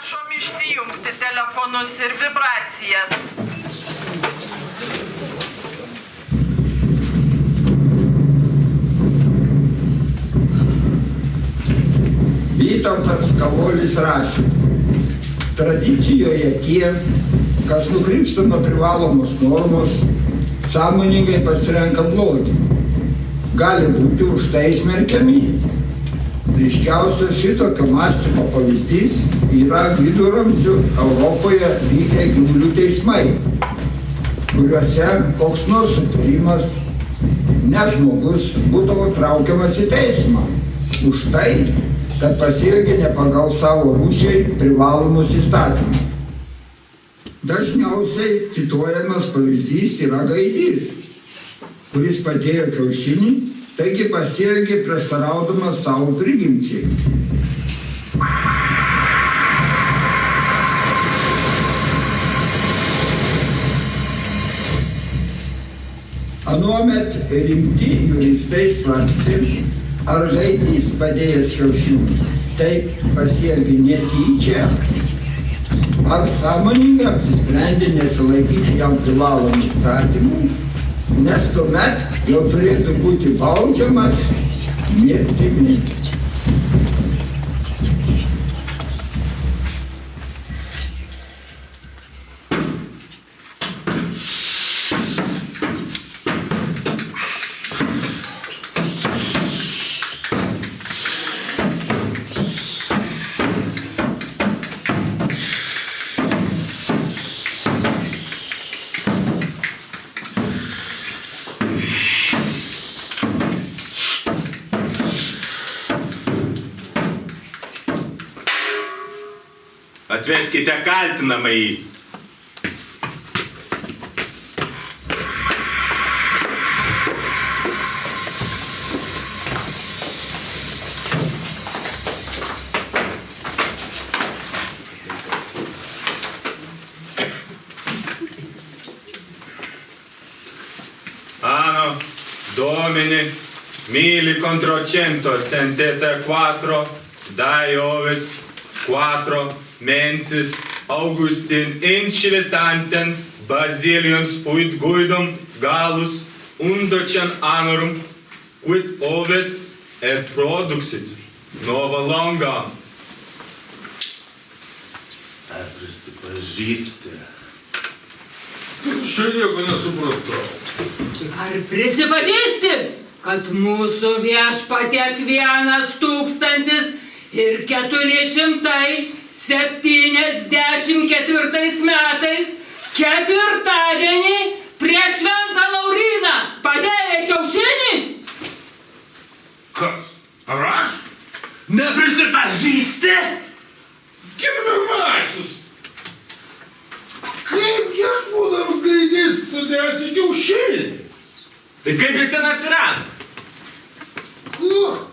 Prašom išsijungti telefonus ir vibracijas. Vytautas Kavolis rašė, tradicijoje tie, kas nukrypsta nuo privalomos normos, sąmoningai pasirenka blogį. Gali būti už tai smerkiami. Ryškiausias šitokio mąstymo pavyzdys yra viduramžių Europoje vykę gyvulių teismai, kuriuose koks nors sutvėrimas, ne žmogus, būdavo traukiamas į teismą už tai, kad pasielgė ne pagal savo rūšiai privalomus įstatymus. Dažniausiai cituojamas pavyzdys yra gaidys, kuris padėjo kiaušinį, taigi pasielgė prieštaraudamas savo prigimčiai. Anuomet rimti juristai svarstė, ar gaidys padėjęs kiaušinį taip pasielgė netyčia, ar sąmoningai apsisprendė nesilaikyti jam privalomų įstatymų, nes tuomet jau turėtų būti baudžiamas mirtimi. Atveskite kaltinamąjį. Ano, domini, mili controcento sentete quattro, dai ovis, quattro, mensis, Augustin, incilitanten, basilians, uit guidum, galus, undocen anorum, quid ovid, et produxit, nova longa. Ar prisipažįsti? Aš nieko nesupratau. Ar prisipažįsti, kad mūsų viešpaties 1474 metais, ketvirtadienį, prieš Šventą Lauryną padėjo kiaušinį? Kas? Ar aš? Neprisipažįsti? Gerbiamasis! Kaipgi aš būdamas gaidys sudėsiu kiaušinį? Tai kaip jis ten atsirado? Kur?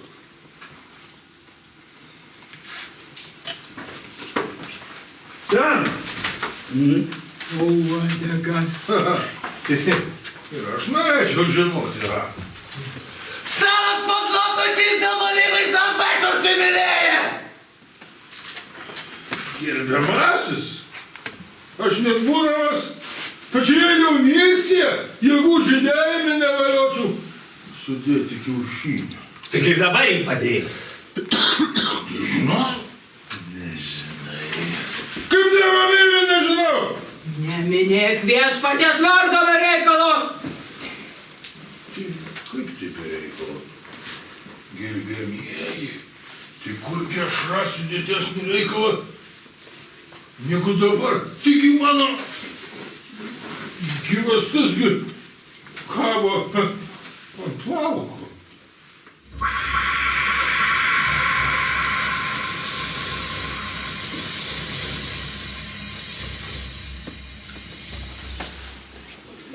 Ten. O, uodega. Ir aš norėčiau žinoti, yra. Savas paklotokys dėl valyvais ant baisų užsimylėję! Gerbiamasis! Aš net būdamas pačioje jaunystėje, jeigu žydėjime nevaliočiau sudėti kiaušinį. Tai kaip dabar jį padėjo? Nežinau? Nežinai. Kaip Dievo myli, nežinau! Neminėk viešpaties vardo be reikalo. Kaip tai be reikalo? Gerbiamieji, tai kurgi aš rasiu didesnį reikalą negu dabar? Tik į mano gyvastusgi kabo ant plauko.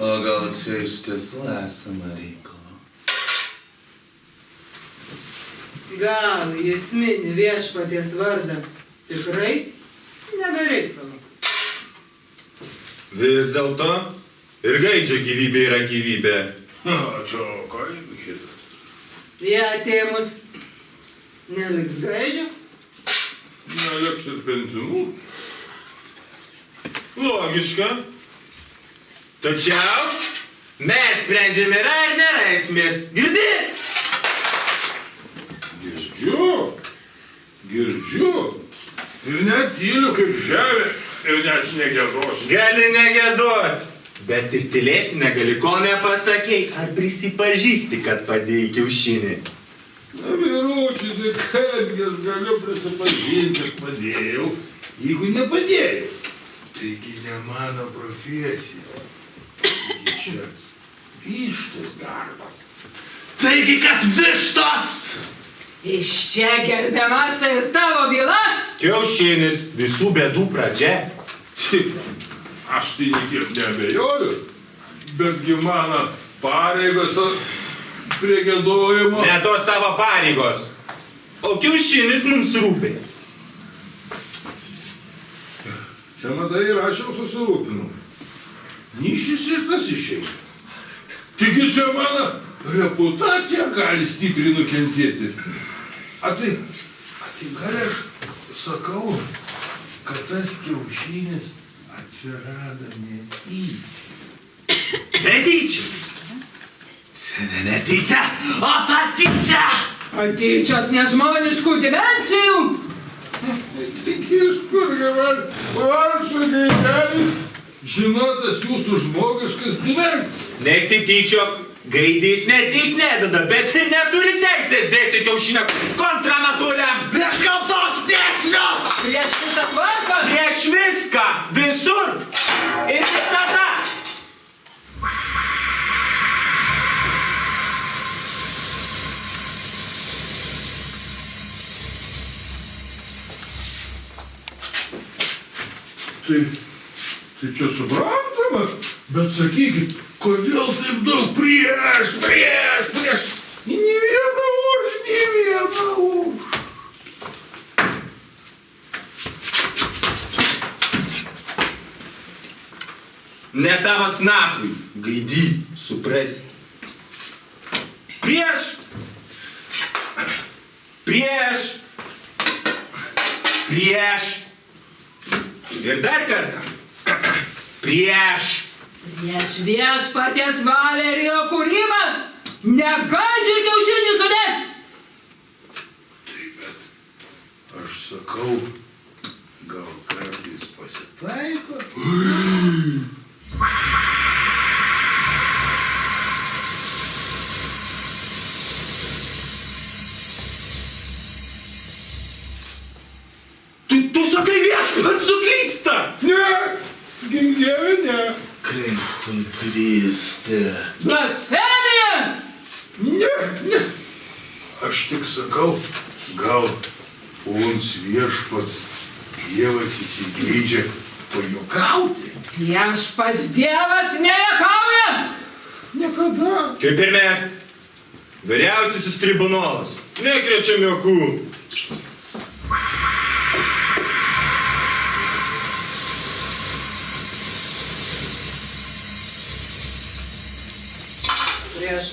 O gal čia iš tiesų esama reikalo? Gal jis mini viešpaties vardą tikrai nebe reikalo. Vis dėlto ir gaidžio gyvybė yra gyvybė. Čia kaip kita. Jie atėmus neliks gaidžio? Ne, keletas serpentinų. Logiška. Tačiau mes sprendžiame yra ar nėra esmės. Girdi? Girdžiu. Ir net tyliu kaip žemė. Ir net negėdosiu. Gali negėdot. Bet ir tylėti negali, ko nepasakei. Ar prisipažįsti, kad padėjai kiaušinį? Na, vyruči, tai kaipgi aš galiu prisipažinti, kad padėjau, jeigu nepadėjau. Taigi ne mano profesija. Taigi čia vištos darbas. Taigi, kad vištos! Iš čia gerbiamas ir tavo byla? Kiaušinis visų bėdų pradžia. Aš tai niekiek neabejoju, betgi mano pareigos prie gėdojimo. Ne tos tavo pareigos. O kiaušinis mums rūpi. Čia matai ir aš jau susirūpinau. Nišis ir tas išeina. Taigi čia mano reputacija gali stipriai nukentėti. A tai gal aš sakau, kad tas kiaušinis atsirado netyčia. Netyčia. Čia netyčia, o patyčia! Patyčios nežmoniškų dimensijų. Tik iš kur man vargšo gaidelis žinotas jūsų žmogiškas dimensijas. Nesityčiok. Gaidys ne tik nedada, bet ir neturi teisės dėti kiaušinę kontra natūriam. Prieš gamtos dėsnius! Prieš visą tvarką. Prieš viską, visur ir visada. Tai čia suprantama, bet sakykit, kodėl taip daug prieš? Nė viena už. Ne tavo snapui, gaidy, suprasti. Prieš. Ir dar kartą. Prieš. Prieš viešpaties valią ir jo kūrimą negandžiai kiaušinį sudėti. Taip, bet aš sakau, gal kartais pasitaiko. Tu sakai viešpats suklysta. Ne, gink Dieve, ne. Kaip tu drįsti? Blasfemija! Ne. Aš tik sakau, gal uns viešpats Dievas įsigeidžia pajuokauti. Viešpats Dievas nejuokauja! Niekada. Kaip ir mes. Vyriausiasis tribunolas. Nekrečiam jokų. Prieš.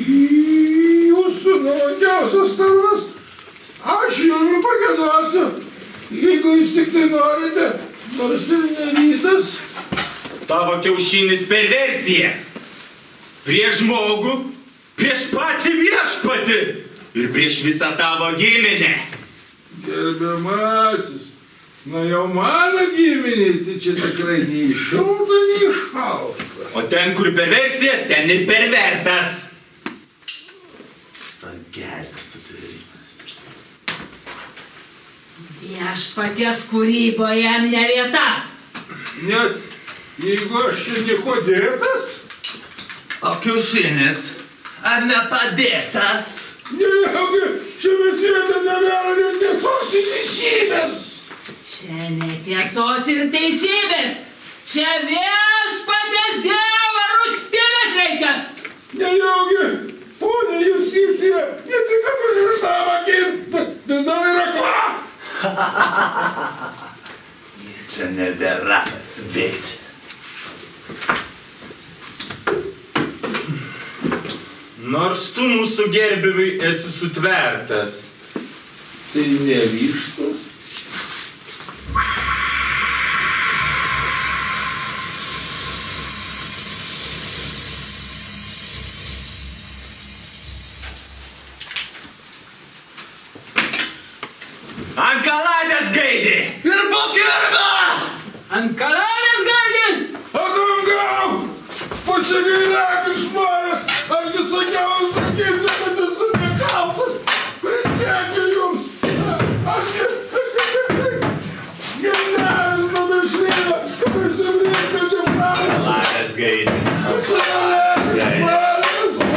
Jūsų nuolankiausias tarnas, aš jums pagiedosiu, jeigu jūs tik tai norite, nors ir nerytas. Tavo kiaušinis perversija. Prieš žmogų, prieš patį viešpatį ir prieš visą tavo giminę. Gerbiamasis, na jau mano giminė, tai čia tikrai nei šilta, nei šalta. O ten, kur perversija, ten ir pervertas. Geras sutvėrimas. Viešpaties kūryboje jam ne vieta. Net jeigu aš čia nieko dėtas, O kiaušinis? Ar nepadėtas? Nejaugi, čia mes vietą nebėra tiesos ir teisybės. Čia netiesos ir teisybės. Čia viešpaties Dievo rūstybės reikia. Nejaugi, ponė Justicija, ne tik kad užrištavo akim, bet dar ir akla. Čia nebėra kas veikti. Nors tu mūsų gerbivai esi sutvertas. Tai nevyštas. Ant kaladės gaidį! Ir pokirba! Ant kaladės gaidį! Atangau! Pasigailėk iš manęs! Argi sakiau, sakysiu, kad esu nekaltas! Prisiekiu jums! Aš genialis numišlėjas, kuris įbrėžkėčiau prašą! Kaladės gaidį. Pasigailėk!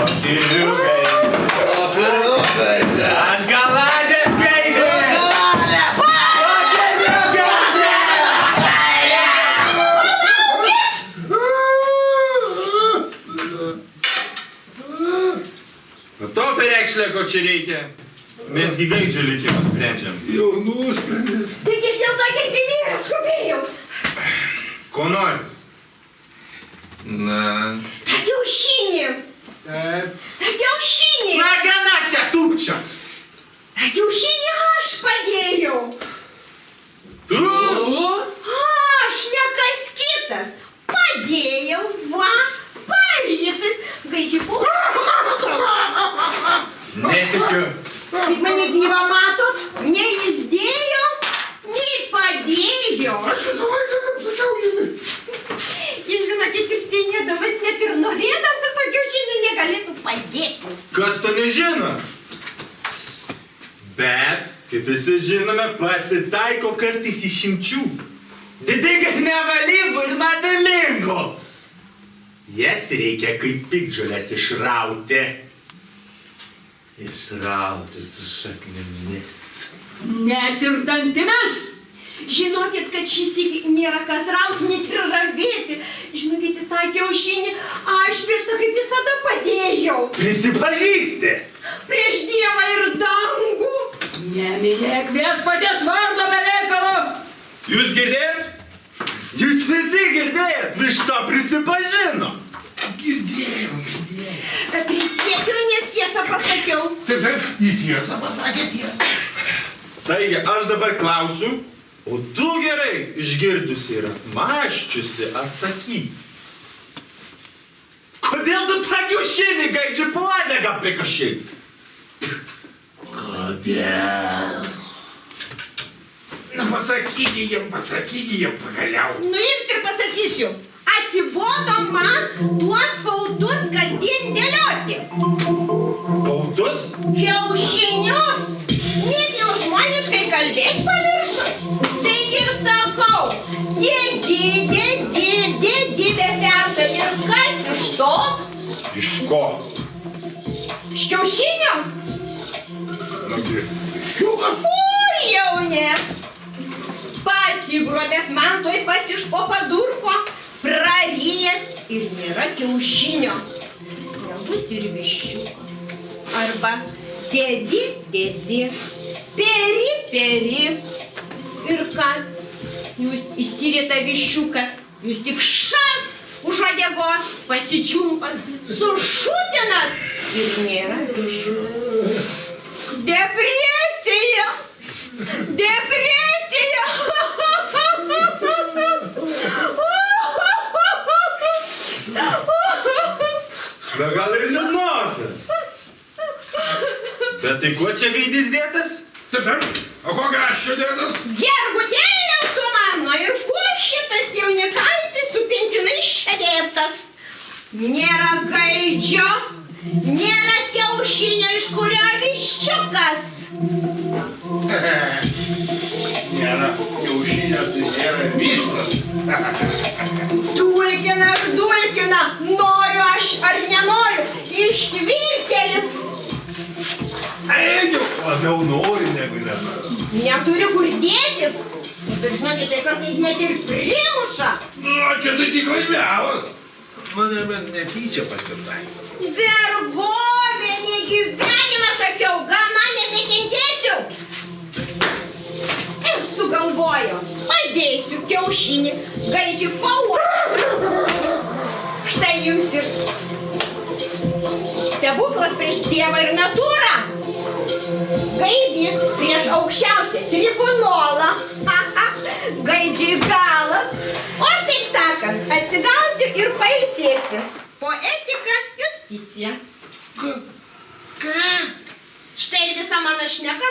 Pokiriu gaidį. Pokirba gaidė. Ant kaladės gaidį! To perekšlė, ko čia reikia. Mesgi gaidžio likimą sprendžiam. Jau nusprendė. Taigi aš dėl to kiekvieną skubėjau. Ko nori? Na, Kiaušinį. Kiaušinį. Na gana čia tūpčiot. Kiaušinį aš padėjau. Tu? Aš ne kas kitas. Padėjau, va, parytis. Gaidžiai buvo. Netikiu. Kaip mane gyvą matot, nei jis dėjo, nei padėjo. Aš visą laiką kaip sakiau jumi. Jis žinokit, kristienėdamas net ir norėdamas to kiaušinį negalėtų padėti. Kas to nežino? Bet, kaip visi žinome, pasitaiko kartais išimčių. Didigai nevalygų ir nuodėmingų. Jas reikia kaip piktžoles išrauti. Išrauti su šaknimis. Net ir dantimis. Žinokit, kad šis nėra kas rauti, net ir ravėti. Žinokit, į tą kiaušinį aš vištą kaip visada padėjau. Prisipažįsti. Prieš Dievą ir dangų. Neminėk viešpaties vardo be reikalo. Jūs girdėjot? Jūs visi girdėjot? Višta prisipažino. Girdėjau. Prisiekiu, nes tiesą pasakiau. Taip, į tiesą pasakė tiesą. Taigi, aš dabar klausiu, o tu gerai išgirdusi ir apmąščiusi atsakyk. Kodėl tu tą kiaušinį gaidžių po uodegą prikašai? kodėl? Na pasakyki jiem pagaliau. Nuims ir pasakysiu. Atsibodo man tuos pautus kasdien dėlioti. Pautus? Kiaušinius. Net jau žmoniškai kalbėti paviršai. Taigi ir sakau, dėdi be perto. Ir kas iš to? Iš ko? Iš kiaušinio? Nagi, šiukas. Kur jau ne? Pasigrobėt man tuoj pat iš po padurko, praryjat ir nėra kiaušinio. Nebus ir viščiuko. Arba dėdi, peri. Ir kas? Jūs išsirėta viščiukas, jūs tik šas už uodegos pasičiumpat, sušutinat ir nėra viščiuko. Depresija! Bet gal ir liūdnoka. Bet tai kuo čia gaidys dėtas? Taip, o kokia aš čia dėtas? Gergutėliau tu mano ir kuo šitas jaunikaitis su pintinais čia dėtas? Nėra gaidžio, nėra kiaušinio, iš kurio viščiukas. Nėra kiaušinio, tai nėra vištas. Dulkina, noriu aš ar ne ištvirkelis. Egiau, labiau nori negu nenori. Neturi kur dėtis. Bet žinokit, tai kartais net ir primuša. Na, čia tai tikrai melas. Mane bent netyčia pasitaiko. Vergovė, negyvenimą sakiau, gana nebekentėsiu. Ir sugalvojo, padėsiu kiaušinį, gaidžiu pauostyti. Štai jums ir stebuklas prieš Dievą ir natūrą. Gaidys prieš aukščiausią tribunolą. Gaidžiui galas. O aš taip sakant, atsigausiu ir pailsėsiu. Poetika, justicija. Kas? Štai ir visa mano šneka.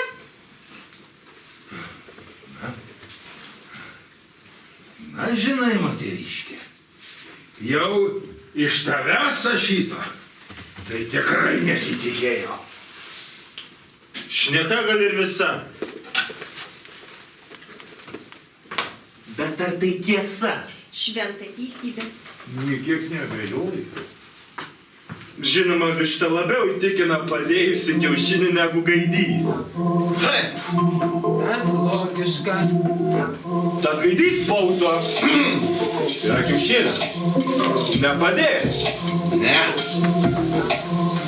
Na, žinai, moteriškė, jau iš tavęs šito, tai tikrai nesitikėjau. Šneka gal ir visa. Bet ar tai tiesa? Šventa teisybė. Niekiek neabejoju. Žinoma, višta labiau įtikina padėjusi kiaušinį negu gaidys. Taip. Tas logiška. Tad gaidys pauto. Ir kiaušinį nepadėjo. Ne.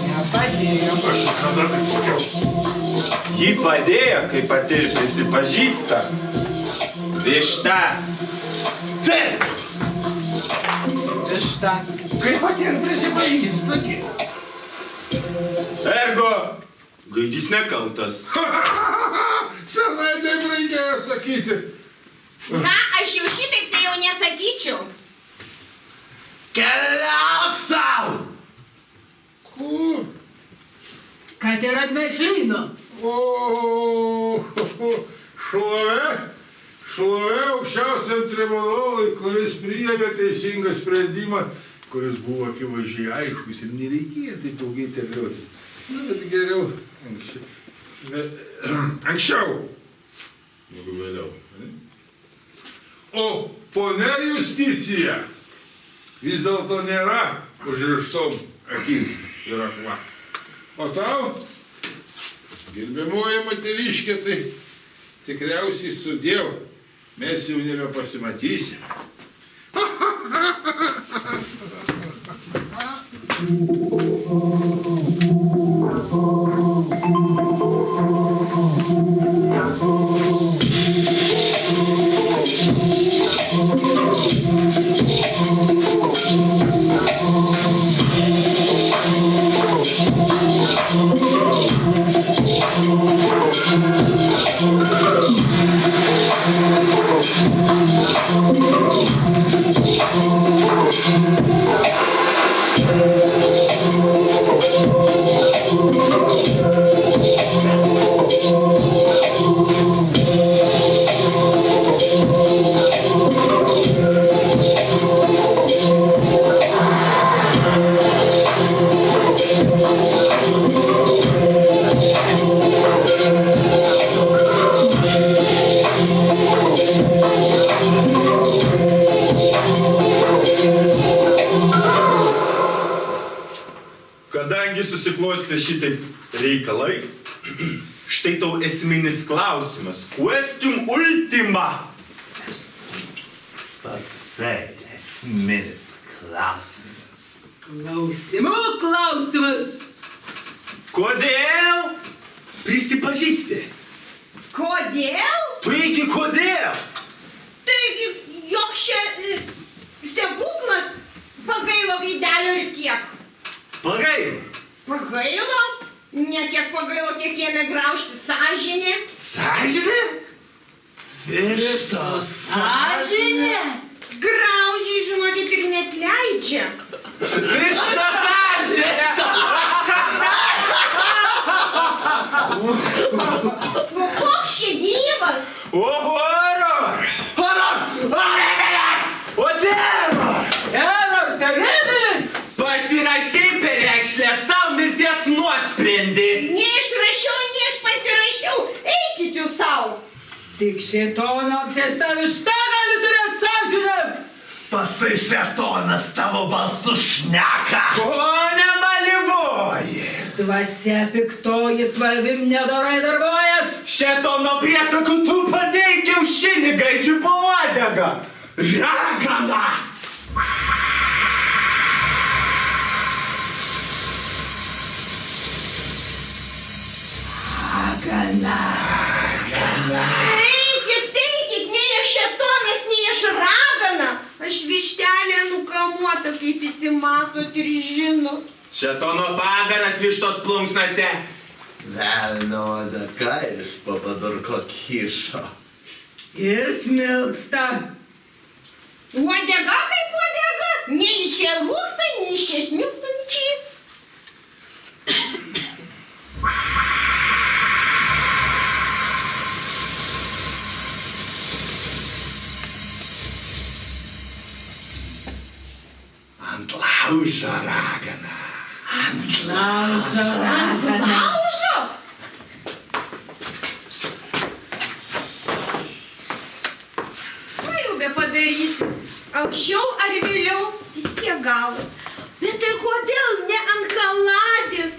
Nepadėjo. Aš kada tai sakiau. Jį padėjo, kai pati ir prisipažįsta. Višta. Taip. Višta. Kaip pati ir prisipažįsta. Ergo, gaidys nekaltas. Senai taip reikėjo sakyti. Na, aš jau šitaip tai jau nesakyčiau. Keliauk sau. Kur? Kad ir atmešlyno. O, šlovė aukščiausiam tribunolui, kuris priėmė teisingą sprendimą, kuris buvo akivaizdžiai aiškus ir nereikėjo taip ilgai terliotis. Na, bet geriau anksčiau negu vėliau. O ponia Justicija vis dėlto nėra užrištom akim ir akla. O tau, gerbiamoji moteriškė, tai tikriausiai su Dievu mes jau nebepasimatysime. Kadangi susiklostė šitaip reikalai, štai tau esminis klausimas. Question ultima. Patsai esminis klausimas. Klausimų klausimas. Kodėl? Prisipažįsti. Kodėl? Taigi kodėl? Taigi, joks čia stebuklas pagailo veidelio ir tiek. Pagaila. Pagailo? Ne tiek pagailo, kiek ėmė graužti sąžinė. Sąžinė? Vištos Sąžinė. Graužiai, žinokit, ir net leidžia. Višta sąžinė. Nu, koks čia gyvas? O horror! O terror! Error terribilis. Pasirašai perekšlę savo mirties nuosprendį. Neišrašiau, nei aš pasirašiau. Eikit jūs savo. Tik šėtono apsėsta višta gali turėti sąžinę. Pasai šėtonas tavo balsu šneka. O ne Malibu! piktoji. Dvasia piktoji tavim nedorai darbuojas. Šetono priesakų tu padėjai kiaušinį gaidžių po uodegą. Ragana. Eikit, nei aš šėtonas, nei aš ragana. Aš vištelė nukamuota, kaip visi matot ir žinot. Šetono padaras vištos plunksnose. Velnio odeka iš papadurko kyšo. Ir smilksta. Uodega kaip uodega. Nei iš čia lūksta, nei iš čia smilksta, nei čia. Ant laužo ragana. Laužo ragana. Laužo? Ką jau be padarysi? Anksčiau ar vėliau vis tiek galas. Bet tai kodėl ne ant kaladės?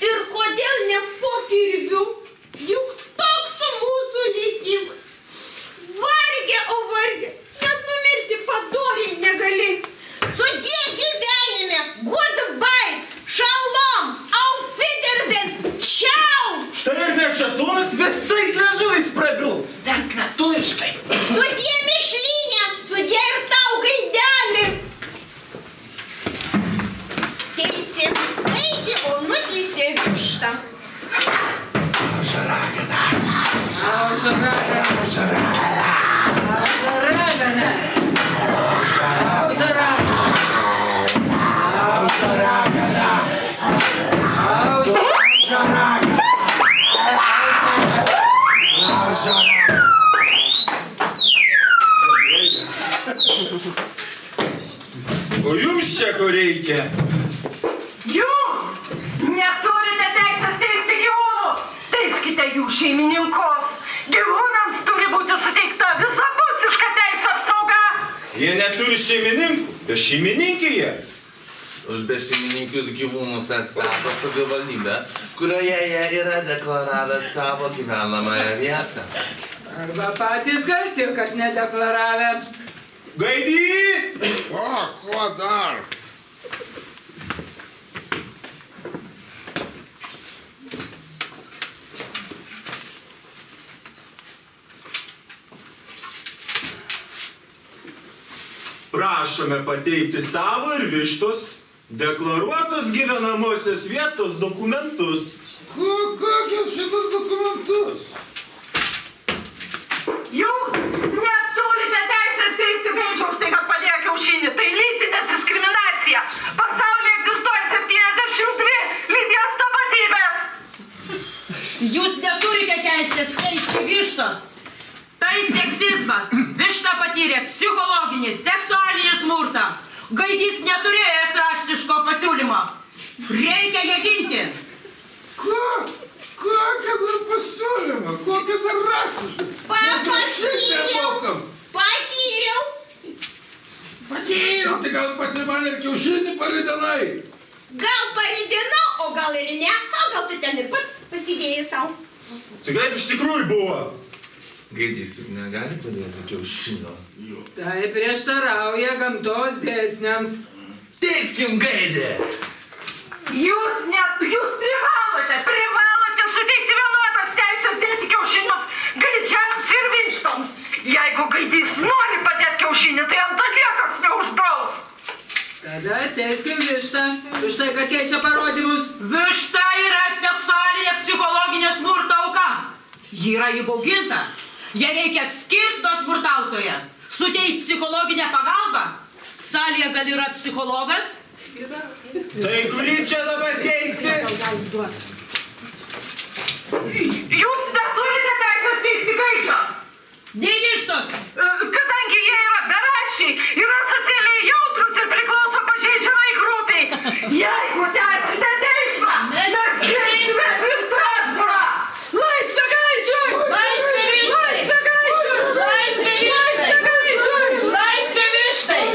Ir kodėl ne po kirviu? Juk toks mūsų likimas. Vargė, o vargė. Net numirti padoriai negali. Sudie gyvenime. Goodbye. Shalom. Auf Wiedersehen. Ciao. Štai ir ne šetonas visais liežuviais prabil. Bent lietuviškai. Sudie mišlinė. Sudie ir tau gaidelį. Teisė. Eigi, o nuteisė vištą. Laužo ragana. Laužo ragana. Laužo ragana. Laužo ragana. Laužo ragana. Laužo ragana. Laužo ragana. Laužo ragana. O jums čia ko reikia? Jūs neturite teisės teisti gyvūnų. Teiskite jų šeimininkus. Gyvūnams turi būti suteikta visapusiška teisė apsauga. Jie neturi šeimininkų, bet šeimininkė jie. Už bešeimininkius gyvūnus atsako savivaldybė, kurioje jie yra deklaravę savo gyvenamąją vietą. Arba patys kalti, kad nedeklaravę. Gaidy! Ko dar? Prašome pateikti savo ir vištos deklaruotos gyvenamosios vietos dokumentus. Kokius šitus dokumentus? Jūs neturite teisės teisti gaidžio už tai, kad padėjo kiaušinį. Tai lytinė diskriminacija. Pasaulyje egzistuoja 72 lyties tapatybės. Jūs neturite teisės teisti vištos. Tai seksizmas. Višta patyrė psichologinį, seksualinį smurtą. Gaidys neturėjęs raštiško pasiūlymo. Reikia ją ginti. Kokia dar pasiūlyma? Kokia dar raštiška? Patyriau. Patyriau, tai gal pati man ir kiaušinį paridinai. Gal paridinau, o gal ir ne. O gal tu ten ir pats pasidėjai savo. Tai kaip iš tikrųjų buvo? Gaidys ir negali padėti kiaušinio. Tai prieštarauja gamtos dėsniams. Teiskim gaidį! Jūs privalote suteikti vienodas teisės dėti kiaušinius gaidžiams ir vištoms. Jeigu gaidys nori padėti kiaušinį, tai ant niekas neuždraus. Tada teiskim vištą. Už tai, kad keičia parodymus. Višta yra seksualinė psichologinė smurto auka. Ji yra įbauginta. Ją reikia atskirti nuo smurtautojo. Suteikti psichologinę pagalbą. Salėje gal yra psichologas? Tai kurį čia dabar teisti? Jūs neturite teisės teisti gaidžio. Nei vištos. Kadangi jie yra beraščiai, yra socialiai jautrus ir priklauso pažeidžiamai grupiai. Jeigu tęsite teismą, mes kreipsime į Strasbūrą. Laisvė gaidžiui! Laisvė vištai! Laisvė gaidžiui! Laisvė vištai! Laisvė gaidžiui! Laisvė vištai!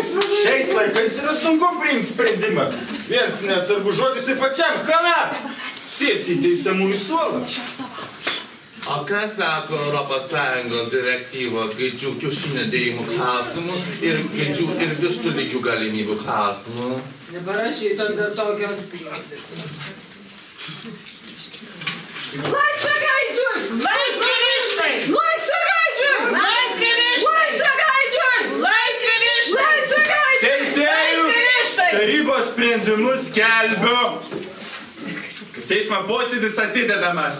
Tais laikais yra sunku priimti sprendimą. Vienas neatsargus žodis ir pačiam kana. Sėsi į teisiamųjų suolą. O ką sako Europos Sąjungos direktyvos gaidžių kiaušinio dėjimų klausimų ir gaidžių ir vištų lygių galimybių klausimų? Neparašytos dar tokios. Laisvę gaidžiui! Laisvė vištai! Laisvę gaidžiui! Laisvė vištai! Laisvę gaidžiui! Laisvė vištai! Laisvę gaidžiui! Teisėjų Laisvė vištai! tarybos sprendimus skelbiu. Teismo posėdis atidedamas.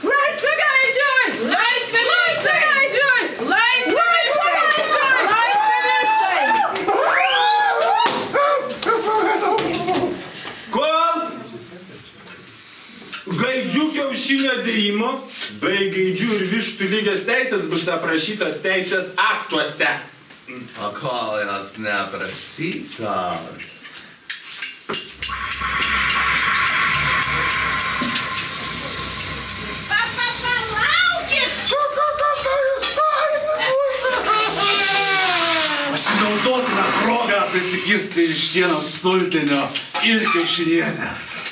Laisvę gaidžiui! Laisvė Laisvę vištai! gaidžiui! Laisvė Laisvę vištai! gaidžiui! Laisvė vištai! Kol gaidžių kiaušinio dėjimo bei gaidžių ir vištų lygios teisės bus aprašytos teisės aktuose. O kol jos neaprašytos. Pasinaudotina progą prisikirsti iš vieno sultinio ir kiaušinienės.